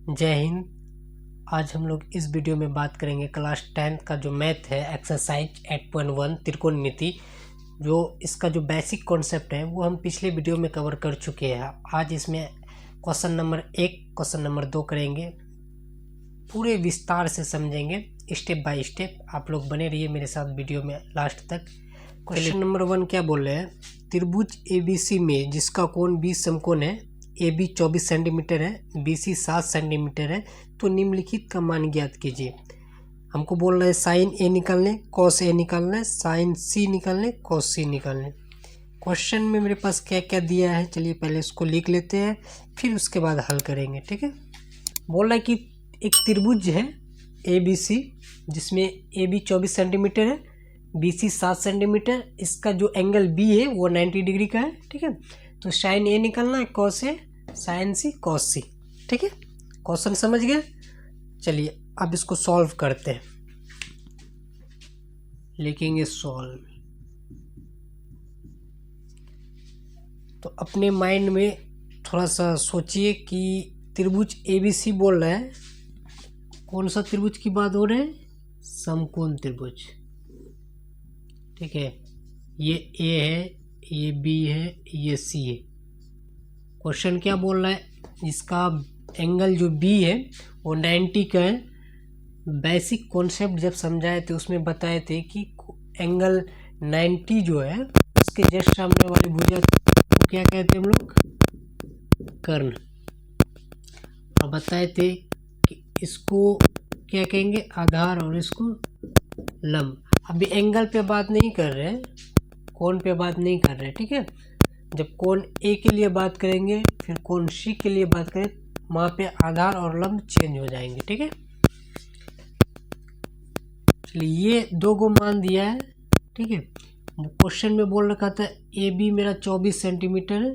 जय हिंद। आज हम लोग इस वीडियो में बात करेंगे क्लास 10th का जो मैथ है एक्सरसाइज 8.1 त्रिकोणमिति। जो इसका जो बेसिक कॉन्सेप्ट है वो हम पिछले वीडियो में कवर कर चुके हैं। आज इसमें क्वेश्चन नंबर 1 क्वेश्चन नंबर 2 करेंगे, पूरे विस्तार से समझेंगे स्टेप बाय स्टेप। आप लोग बने रहिए मेरे साथ वीडियो में लास्ट तक। क्वेश्चन नंबर 1 क्या बोल रहे हैं, त्रिभुज ABC में जिसका कोण 20 समकोण है, AB 24 सेंटीमीटर है, BC 7 सेंटीमीटर है, तो निम्नलिखित का मान ज्ञात कीजिए। हमको बोल रहे हैं साइन A निकालने, कॉस A निकालना है, साइन C निकालने, कॉस C निकालने। क्वेश्चन में मेरे पास क्या क्या दिया है, चलिए पहले इसको लिख लेते हैं, फिर उसके बाद हल करेंगे। ठीक है, बोल रहा है कि एक त्रिभुज है ABC जिसमें AB 24 सेंटीमीटर है, BC 7 सेंटीमीटर, इसका जो एंगल B है वो 90 डिग्री का है। ठीक है, तो साइन A निकालना है, cos A, sine C, cos C। ठीक है, क्वेश्चन समझ गए। चलिए अब इसको सॉल्व करते हैं, लिखेंगे सॉल्व। तो अपने माइंड में थोड़ा सा सोचिए कि त्रिभुज ABC बोल रहा है, कौन सा त्रिभुज की बात हो रही है, समकोण त्रिभुज। ठीक है, ये A है, ये B है, ये C है। क्वेश्चन क्या बोल रहा है, इसका एंगल जो B है वो 90 का है। बेसिक कॉन्सेप्ट जब समझाए थे उसमें बताए थे कि एंगल 90 जो है उसके जस्ट सामने वाली भुजा को क्या कहते हैं हम लोग, कर्ण। और बताए थे कि इसको क्या कहेंगे, आधार, और इसको लंब। अभी एंगल पे बात नहीं कर रहे हैं, कोण पे बात नहीं कर रहे हैं। ठीक है, जब कोण A के लिए बात करेंगे फिर कोण C के लिए बात करें, वहाँ पे आधार और लंब चेंज हो जाएंगे। ठीक है, चलिए ये दो गो मान दिया है। ठीक है, क्वेश्चन में बोल रखा था AB मेरा 24 सेंटीमीटर है,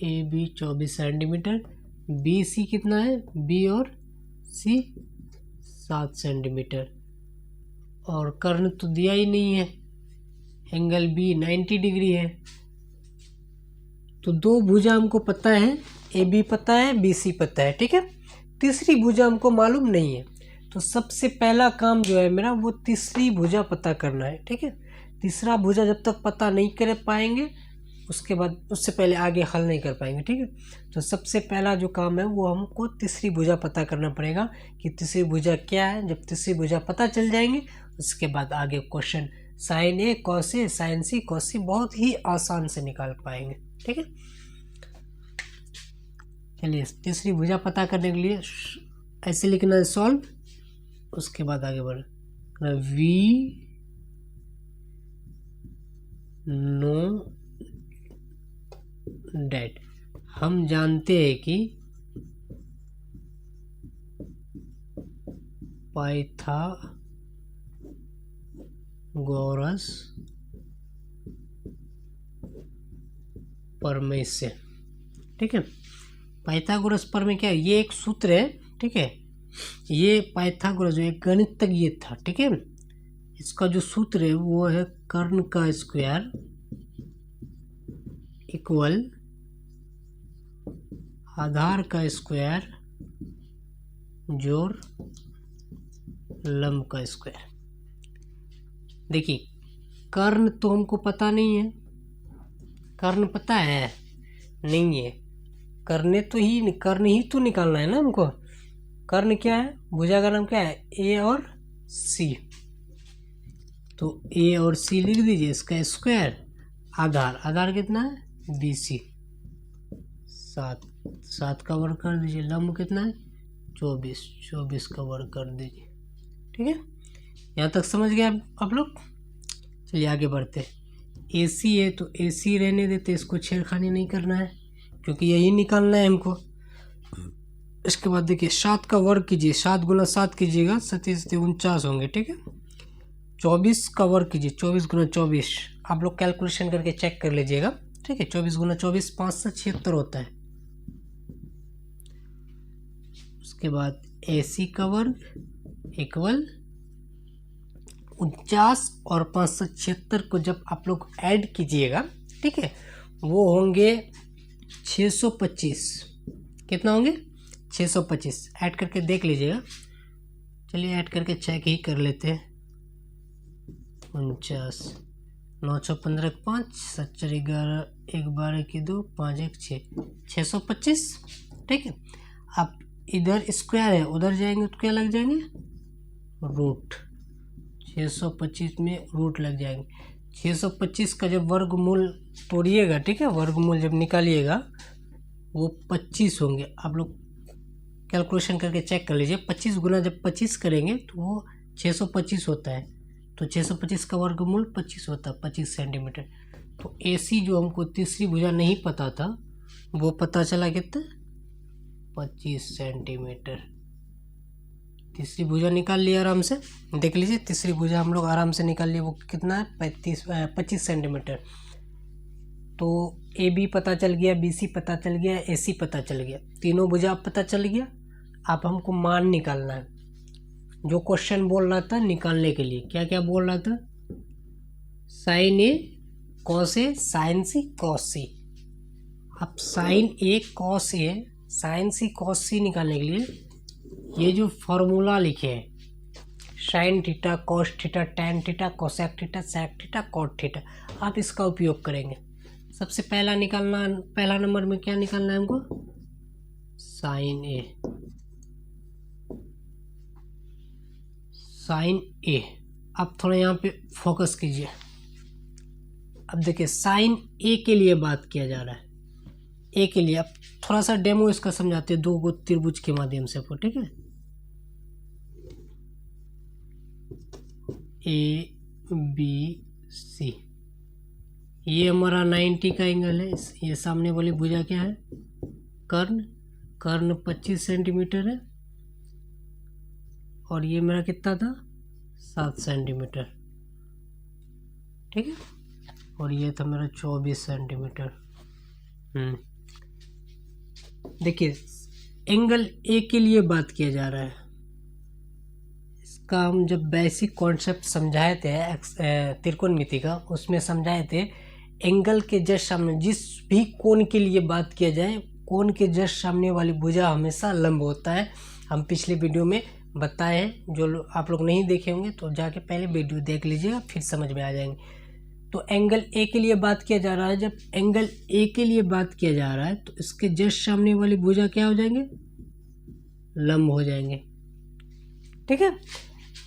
AB 24 सेंटीमीटर, BC कितना है, B और C 7 सेंटीमीटर, और कर्ण तो दिया ही नहीं है, एंगल B 90 डिग्री है। तो दो भुजा हमको पता है, AB पता है, BC पता है। ठीक है, तीसरी भुजा हमको मालूम नहीं है, तो सबसे पहला काम जो है मेरा वो तीसरी भुजा पता करना है। ठीक है, तीसरा भुजा जब तक पता नहीं कर पाएंगे उसके बाद उससे पहले आगे हल नहीं कर पाएंगे। ठीक है, तो सबसे पहला जो काम है वो हमको तीसरी भुजा पता करना पड़ेगा कि तीसरी भुजा क्या है। जब तीसरी भुजा पता चल जाएंगे उसके बाद आगे question sine A cos A, sine C cos C बहुत ही आसान से निकाल पाएंगे। ठीक है, चलिए तीसरी भुजा पता करने के लिए ऐसे लिखना है सॉल्व, उसके बाद आगे बढ़ना V नो डेट। हम जानते हैं कि पाइथागोरस प्रमेय से। ठीक है, पाइथागोरस प्रमेय क्या है, ये एक सूत्र है। ठीक है, ये पाइथागोरस जो एक गणितज्ञ था। ठीक है, इसका जो सूत्र है वो है कर्ण का स्क्वायर इक्वल आधार का स्क्वायर जोड़ लंब का स्क्वायर। देखिए कर्ण तो हमको पता नहीं है, कर्ण पता है नहीं है, कर्ण ही तो निकालना है ना हमको। कर्ण क्या है, भुजा का नाम क्या है, A और C। तो A और C लिख दीजिए, इसका स्क्वायर, आधार कितना है, BC 7 का वर्ग कर दीजिए, लंब कितना है 24 का वर्ग कर दीजिए। ठीक है, यहाँ तक समझ गए आप लोग। चलिए आगे बढ़ते हैं। AC है तो AC रहने देते, इसको छेड़खानी नहीं करना है क्योंकि यही निकालना है हमको। इसके बाद देखिए 7 का वर्ग कीजिए, 7 गुना 7 कीजिएगा, 37 49 होंगे। ठीक है, 24 का वर्ग कीजिए, 24 गुना 24, आप लोग कैलकुलेशन करके चेक कर लीजिएगा। ठीक है, 24 गुना 24 576 होता है। उसके बाद AC का वर्ग इक्वल 49 और 576 को जब आप लोग ऐड कीजिएगा, ठीक है, वो होंगे 625। कितना होंगे 625 ऐड करके देख लीजिएगा। चलिए ऐड करके चेक ही कर लेते हैं। 49 915 5 7 11 1 12 की 2 5 1 6 625। ठीक है, अब इधर स्क्वायर है, उधर जाएंगे तो क्या लग जाएंगे, रूट। 625 में रूट लग जाएंगे। 625 का जब वर्गमूल तोड़िएगा, ठीक है, वर्गमूल जब निकालिएगा वो 25 होंगे। आप लोग कैलकुलेशन करके चेक कर लीजिए। 25 गुना जब 25 करेंगे तो वो 625 होता है। तो 625 का वर्गमूल 25 होता है, 25 सेंटीमीटर। तो AC जो हमको तीसरी भुजा नहीं पता था वो पता चला कितना, 25 सेंटीमीटर। तीसरी भुजा निकाल लिया आराम से, देख लीजिए तीसरी भुजा हम लोग आराम से निकाल लिए। वो कितना है, 25 सेंटीमीटर। तो AB पता चल गया, BC पता चल गया, AC पता चल गया, तीनों भुजा पता चल गया। अब हमको मान निकालना है। जो क्वेश्चन बोल रहा था निकालने के लिए, क्या क्या बोल रहा था, sine A cos A sine C cos C। अब sine A cos A sine C cos C निकालने के लिए ये जो फॉर्मूला लिखे हैं, sine theta cos theta tan theta cosec theta sec theta cot theta, आप इसका उपयोग करेंगे। सबसे पहला नंबर में क्या निकालना है हमको, साइन A। अब थोड़ा यहाँ पे फोकस कीजिए। अब देखिए साइन A के लिए बात किया जा रहा है, A के लिए। अब थोड़ा सा डेमो इसका समझाते हैं दो गो त्रिभुज के माध्यम से आपको, ठीक है। ABC, ये हमारा 90 का एंगल है। ये सामने वाली भुजा क्या है, कर्ण 25 सेंटीमीटर है। और ये मेरा कितना था, 7 सेंटीमीटर, ठीक है। और ये था मेरा 24 सेंटीमीटर। देखिए एंगल A के लिए बात किया जा रहा है। इसका हम जब बेसिक कॉन्सेप्ट समझाए थे त्रिकोणमिति का, उसमें समझाए थे एंगल के जस्ट सामने जिस भी कोण के लिए बात किया जाए, कोण के जस्ट सामने वाली भुजा हमेशा लंब होता है। हम पिछले वीडियो में बताए हैं, जो आप लोग नहीं देखे होंगे तो जाके पहले वीडियो देख लीजिएगा, फिर समझ में आ जाएंगे। तो एंगल A के लिए बात किया जा रहा है। जब एंगल A के लिए बात किया जा रहा है तो इसके जस्ट सामने वाली भुजा क्या हो जाएंगे, लंब हो जाएंगे, ठीक है।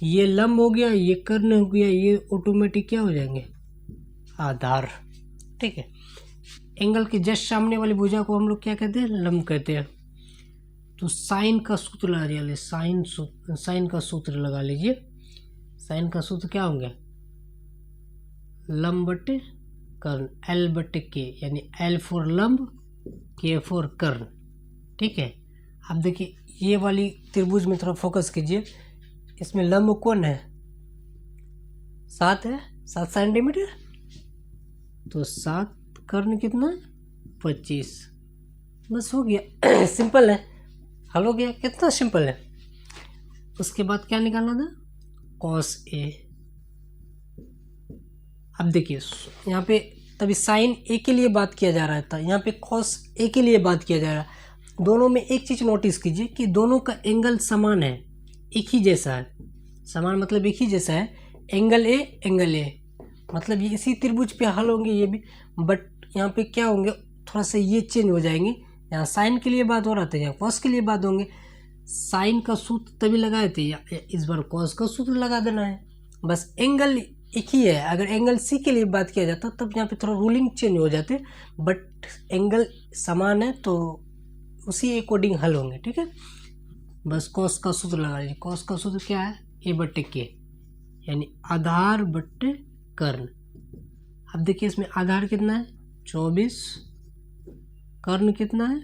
ये लंब हो गया, ये कर्ण हो गया, ये ऑटोमेटिक क्या हो जाएंगे, आधार, ठीक है। एंगल के जस्ट सामने वाली भुजा को हम लोग क्या कहते हैं, लंब कहते हैं। तो साइन का सूत्र लगा लीजिए, साइन का सूत्र लगा लीजिए। साइन का सूत्र क्या होंगे, लंब बटे कर्ण, L बटे K, यानी L फॉर लंब, K फॉर कर्ण, ठीक है। अब देखिए ये वाली त्रिभुज में थोड़ा फोकस कीजिए। इसमें लंब कौन है, 7 है, 7 सेंटीमीटर। तो 7 कर्ण कितना है, 25। बस हो गया सिंपल है, हल हो गया। कितना सिंपल है। उसके बाद क्या निकालना था, कॉस A। अब देखिए यहाँ पे तभी साइन A के लिए बात किया जा रहा था, यहाँ पे कॉस A के लिए बात किया जा रहा है। दोनों में एक चीज़ नोटिस कीजिए कि दोनों का एंगल समान है, एक ही जैसा है। समान मतलब एक ही जैसा है, एंगल A मतलब ये इसी त्रिभुज पे हल होंगे ये भी। बट यहाँ पे क्या होंगे, थोड़ा सा ये चेंज हो जाएंगे। यहाँ साइन के लिए बात हो रहा था, यहाँ कॉस के लिए बात होंगे। साइन का सूत्र तभी लगाए थे, इस बार कॉस का सूत्र लगा देना है। बस एंगल एक ही है। अगर एंगल C के लिए बात किया जाता तब यहाँ पे थोड़ा रूलिंग चेंज हो जाते, बट एंगल समान है तो उसी अकॉर्डिंग हल होंगे, ठीक है। बस कॉस का सूत्र लगा लीजिए। कॉस का सूत्र क्या है, A बटे K, यानी आधार बटे कर्ण। अब देखिए इसमें आधार कितना है, 24, कर्ण कितना है,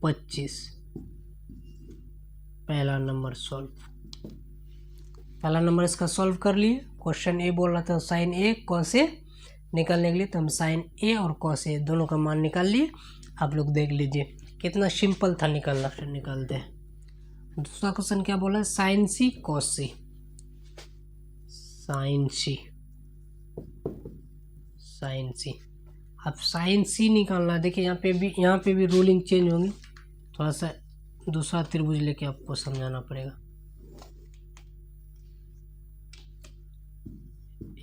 25। पहला नंबर सॉल्व, पहला नंबर इसका सॉल्व कर लिए। क्वेश्चन A बोल रहा था साइन A कॉस A, निकालने के लिए तो हम साइन A और कॉस A दोनों का मान निकाल लिए। आप लोग देख लीजिए कितना सिंपल था निकालना, फिर निकालते हैं। दूसरा क्वेश्चन क्या बोला है, sine C cos C, sine C। अब साइन C निकालना है। देखिए यहाँ पे भी रूलिंग चेंज होंगी, थोड़ा सा दूसरा त्रिभुज लेके आपको समझाना पड़ेगा।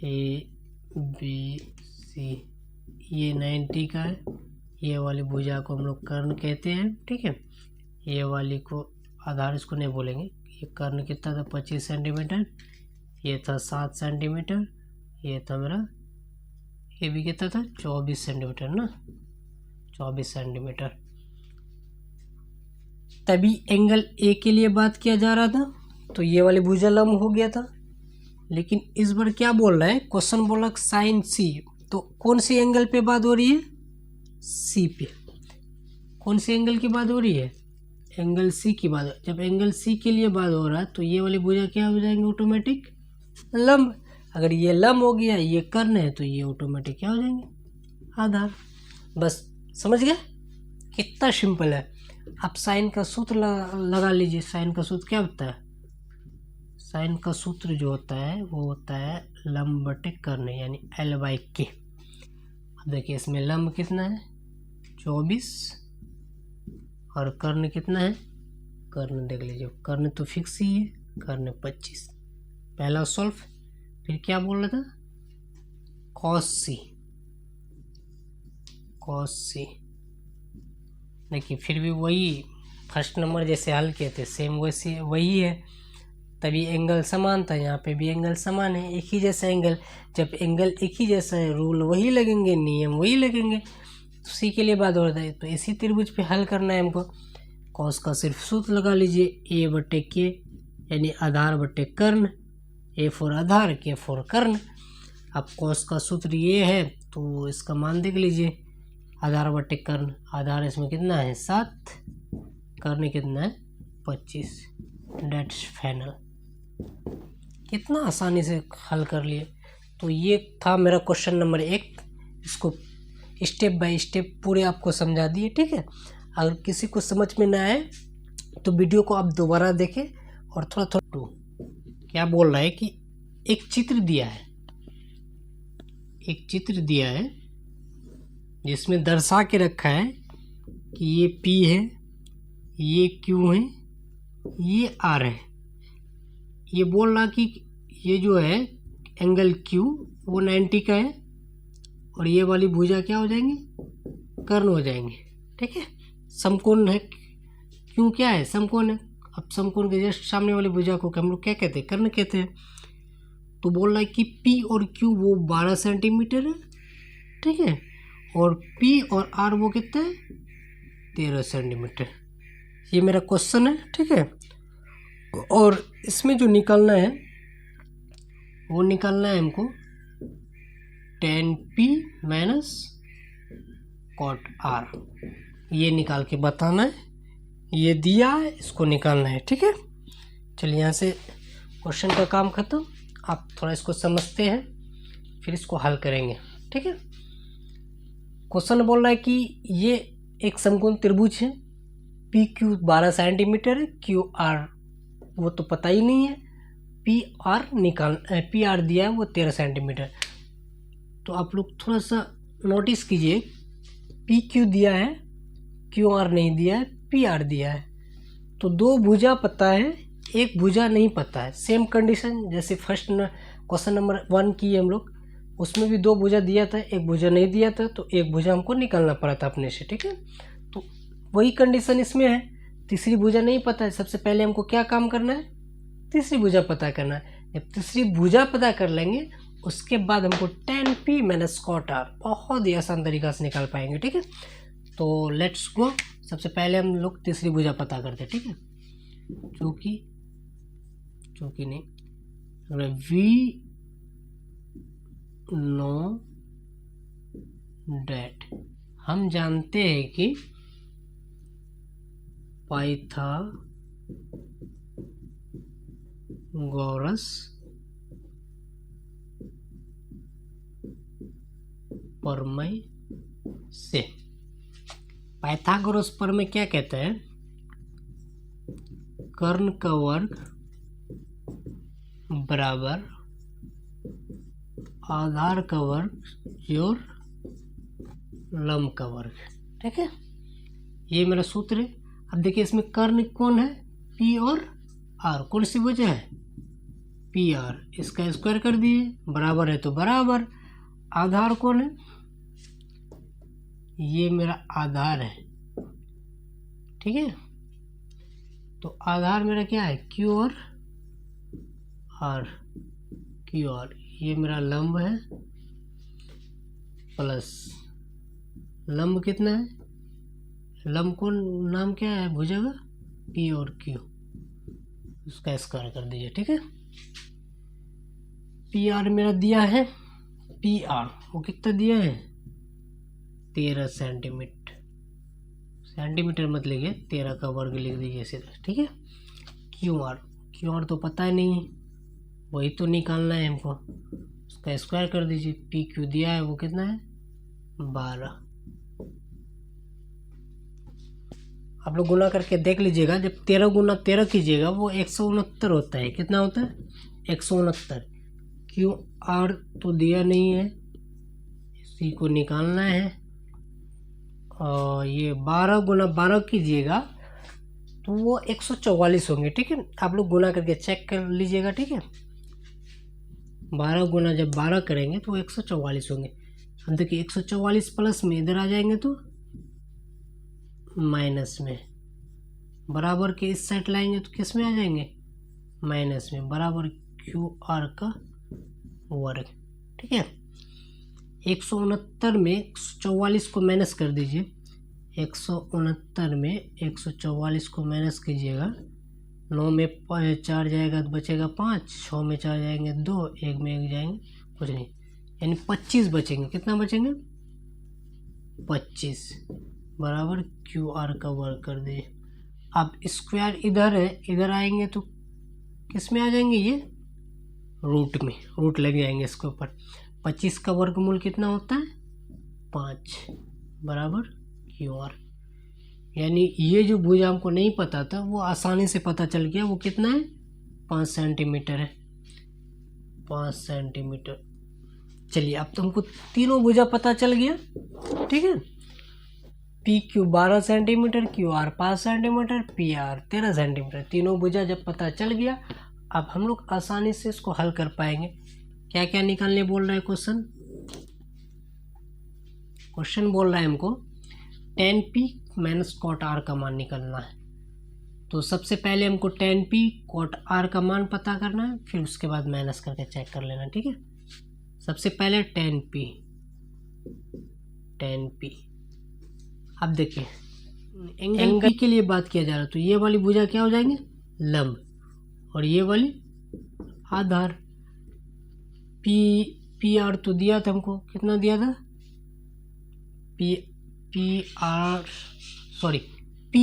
ए बी सी, ये 90 का है, ये वाली भुजा को हम लोग कर्ण कहते हैं, ठीक है। ये वाली को आधार इसको नहीं बोलेंगे। ये कर्ण कितना था 25 सेंटीमीटर, ये था 7 सेंटीमीटर, ये था मेरा, ये भी कितना था 24 सेंटीमीटर ना, 24 सेंटीमीटर। तभी एंगल ए के लिए बात किया जा रहा था, तो ये वाली भुजा लंब हो गया था। लेकिन इस बार क्या बोल रहा है, क्वेश्चन बोला साइन सी, तो कौन सी एंगल पे बात हो रही है, सी पे। कौन से एंगल की बात हो रही है, एंगल सी की बात। जब एंगल सी के लिए बात हो रहा है तो ये वाली भुजा क्या हो जाएंगे, ऑटोमेटिक लंब। अगर ये लंब हो गया, ये कर्ण है, तो ये ऑटोमेटिक क्या हो जाएंगे, आधार। बस समझ गए, कितना सिंपल है। अब साइन का सूत्र लगा लीजिए। साइन का सूत्र क्या होता है, साइन का सूत्र जो होता है वो होता है लंब बटे कर्ण, यानी L/K। अब देखिए इसमें लंब कितना है 24 और कर्ण कितना है, कर्ण देख लीजिए, कर्ण तो फिक्स ही है, कर्ण 25। पहला सॉल्व, फिर क्या बोल रहा था, कॉस सी, कॉस सी। देखिए फिर भी वही फर्स्ट नंबर जैसे हल किए थे सेम वैसे वही है, तभी एंगल समान था। यहाँ पे भी एंगल समान है, एक ही जैसा एंगल। जब एंगल एक ही जैसा है, रूल वही लगेंगे, नियम वही लगेंगे। तो सी के लिए बात हो रहा है, तो इसी त्रिभुज पे हल करना है हमको। कॉस का सिर्फ सूत्र लगा लीजिए, ए बटे के, यानी आधार बटे कर्ण, ए फॉर आधार, के फॉर कर्ण। अब कॉस का सूत्र ये है, तो इसका मान देख लीजिए, आधार बटे कर्ण। आधार इसमें कितना है 7, कर्ण कितना है 25, डेट्स फाइनल। कितना आसानी से हल कर लिए। तो ये था मेरा क्वेश्चन नंबर 1। इसको स्टेप बाय स्टेप पूरे आपको समझा दिए, ठीक है। अगर किसी को समझ में ना आए तो वीडियो को आप दोबारा देखें और थोड़ा थोड़ा। क्या बोल रहा है कि एक चित्र दिया है, एक चित्र दिया है जिसमें दर्शा के रखा है कि ये P है, ये Q है, ये R है। ये बोल रहा कि ये जो है एंगल Q वो 90 का है और ये वाली भुजा क्या हो जाएंगे, कर्ण हो जाएंगे, ठीक है। समकोण है, क्यों क्या है, समकोण है। अब समकोण के जस्ट सामने वाली भुजा को हम लोग क्या कहते हैं, कर्ण कहते हैं। तो बोल रहा है कि P और Q वो 12 सेंटीमीटर है, ठीक है, और P और R वो कितना है 13 सेंटीमीटर। ये मेरा क्वेश्चन है, ठीक है। और इसमें जो निकालना है वो निकालना है हमको tan P minus cot R, ये निकाल के बताना है। ये दिया है, इसको निकालना है, ठीक है। चलिए यहाँ से क्वेश्चन का काम खत्म। आप थोड़ा इसको समझते हैं, फिर इसको हल करेंगे, ठीक है। क्वेश्चन बोल रहा है कि ये एक समकोण त्रिभुज है, पी क्यू 12 सेंटीमीटर है, क्यू आर वो तो पता ही नहीं है, पी आर दिया है वो 13 सेंटीमीटर। तो आप लोग थोड़ा सा नोटिस कीजिए, पी क्यू दिया है, क्यू आर नहीं दिया है, पी आर दिया है। तो दो भुजा पता है, एक भुजा नहीं पता है। सेम कंडीशन जैसे फर्स्ट क्वेश्चन नंबर 1 की हम लोग, उसमें भी दो भुजा दिया था, एक भुजा नहीं दिया था, तो एक भुजा हमको निकालना पड़ा था अपने से, ठीक है। तो वही कंडीशन इसमें है, तीसरी भुजा नहीं पता है। सबसे पहले हमको क्या काम करना है, तीसरी भुजा पता करना है। जब तीसरी भुजा पता कर लेंगे उसके बाद हमको tan P minus cot R बहुत ही आसान तरीका से निकाल पाएंगे, ठीक है। तो लेट्स गो। सबसे पहले हम लोग तीसरी भुजा पता करते हैं, ठीक है। चूँकि नहीं, वी नो डैट, हम जानते हैं कि पाइथागोरस प्रमेय से, पाइथागोरस प्रमेय क्या कहता है, कर्ण का वर्ग बराबर आधार का वर्ग जोड़ लंब का वर्ग, ठीक है। ये मेरा सूत्र है। अब देखिए इसमें कर्ण कौन है, पी और आर, कौन सी भुजा है, पी आर, इसका स्क्वायर कर दिए, बराबर है तो बराबर। आधार कौन है, ये मेरा आधार है, ठीक है। तो आधार मेरा क्या है, क्यू और आर, क्यू आर, ये मेरा लंब है, प्लस लंब कितना है, लंब को नाम क्या है भुजा का, पी और क्यू, उसका स्क्वायर कर दीजिए, ठीक है। पी आर मेरा दिया है, पी आर वो कितना दिया है, 13 सेंटीमीटर, सेंटीमीटर मत लिखिए, 13 का वर्ग लिख दीजिए सीधा, ठीक है। क्यू आर तो पता ही नहीं है, वही तो निकालना है हमको, उसका स्क्वायर कर दीजिए। पी क्यू दिया है वो कितना है, 12। आप लोग गुना करके देख लीजिएगा, जब 13 गुना 13 कीजिएगा वो 169 होता है, कितना होता है, 169। क्यू आर तो दिया नहीं है, इसी को निकालना है। और ये 12 गुना 12 कीजिएगा तो वो 144 होंगे, ठीक है। आप लोग गुना करके चेक कर लीजिएगा, ठीक है। 12 गुना जब 12 करेंगे तो 144 होंगे। हम देखिए 144 प्लस में इधर आ जाएंगे तो माइनस में, बराबर के इस साइड लाएंगे तो किस में आ जाएंगे, माइनस में, बराबर क्यू आर का वर्ग, ठीक है। 169 में 144 को माइनस कर दीजिए, 169 में 144 को माइनस कीजिएगा, 9 में 4 जाएगा तो बचेगा 5, 6 में 4 जाएंगे 2, 1 में 1 जाएंगे कुछ नहीं, यानी 25 बचेंगे। कितना बचेंगे, 25, बराबर क्यू आर का वर्ग कर दीजिए। अब स्क्वायर इधर है, इधर आएंगे तो किस में आ जाएंगे, ये रूट में, रूट लग जाएंगे इसके ऊपर। 25 का वर्गमूल कितना होता है, 5, बराबर क्यू आर। यानी ये जो भुजा हमको नहीं पता था वो आसानी से पता चल गया, वो कितना है, 5 सेंटीमीटर है, 5 सेंटीमीटर। चलिए अब तो हमको तीनों भुजा पता चल गया, ठीक है। P Q 12 centimetre, Q R 5 centimetre, P R 13 centimetre, तीनों भुजा जब पता चल गया, अब हम लोग आसानी से इसको हल कर पाएंगे। क्या क्या निकालने बोल रहा है क्वेश्चन, क्वेश्चन बोल रहा है हमको tan p minus cot r का मान निकालना है। तो सबसे पहले हमको tan p कॉट r का मान पता करना है, फिर उसके बाद माइनस करके चेक कर लेना, ठीक है। सबसे पहले tan p। अब देखिए एंगल के लिए बात किया जा रहा है, तो ये वाली भुजा क्या हो जाएंगे, लंब, और ये वाली आधार। पी आर तो दिया था हमको, कितना दिया था, पी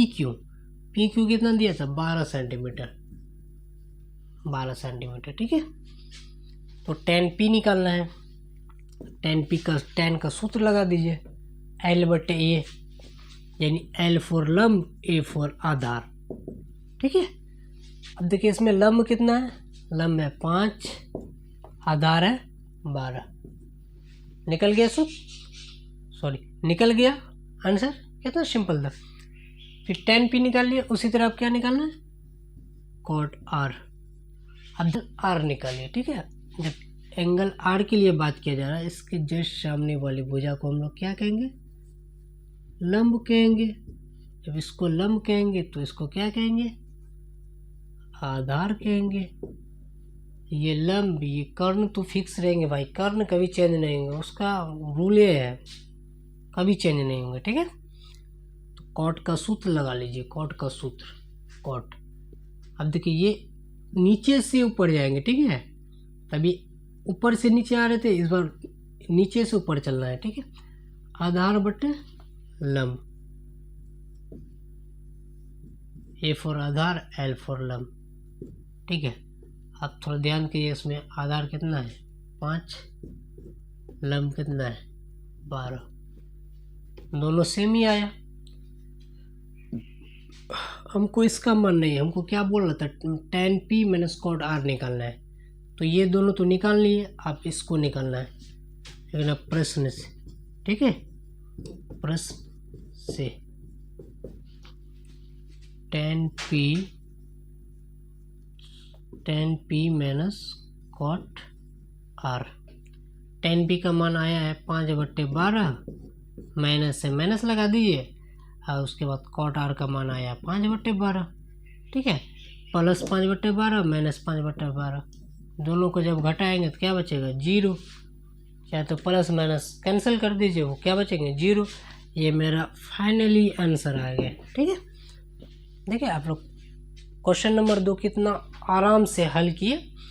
क्यू कितना दिया था, 12 सेंटीमीटर, 12 सेंटीमीटर, ठीक है। तो tan p निकालना है, tan का सूत्र लगा दीजिए, L/A, यानी L फॉर लंब, A फॉर आधार, ठीक है। अब देखिए इसमें लंब कितना है, लंब है 5, आधार है 12, निकल गया निकल गया आंसर, कितना सिंपल था। फिर tan p निकाल लिया, उसी तरह आप क्या निकालना है, कॉट r। अब r निकालिए, ठीक है। जब एंगल r के लिए बात किया जा रहा है, इसके जस्ट सामने वाली भुजा को हम लोग क्या कहेंगे, लंब कहेंगे। जब इसको लंब कहेंगे तो इसको क्या कहेंगे, आधार कहेंगे। ये लंब, ये कर्ण तो फिक्स रहेंगे भाई, कर्ण कभी चेंज नहीं होंगे, उसका रूल ये है, कभी चेंज नहीं होंगे, ठीक है। तो कॉट का सूत्र लगा लीजिए, कॉट का सूत्र, कॉट। अब देखिए ये नीचे से ऊपर जाएंगे, ठीक है। तभी ऊपर से नीचे आ रहे थे, इस बार नीचे से ऊपर चलना है, ठीक है। आधार बटे लंब, A for Aadhaar, L for लंब, ठीक है। आप थोड़ा ध्यान कीजिए, इसमें आधार कितना है 5, लंब कितना है 12, दोनों सेम ही आया। हमको इसका मान नहीं है, हमको क्या बोल रहा था, tan p minus cot r निकालना है। तो ये दोनों तो निकाल लिए, आप इसको निकालना है, लेकिन अब प्रश्न से, ठीक है, प्रश्न से। tan p minus cot r। tan p का मान आया है 5/12, माइनस से माइनस लगा दीजिए और उसके बाद कॉट r का मान आया 5/12। ठीक है, प्लस 5/12 माइनस 5/12, दोनों को जब घटाएंगे तो क्या बचेगा 0। चाहे तो प्लस माइनस कैंसिल कर दीजिए, वो क्या बचेंगे 0। ये मेरा फाइनली आंसर आ गया। ठीक है, देखिए आप लोग क्वेश्चन नंबर 2 कितना आराम से हल किए।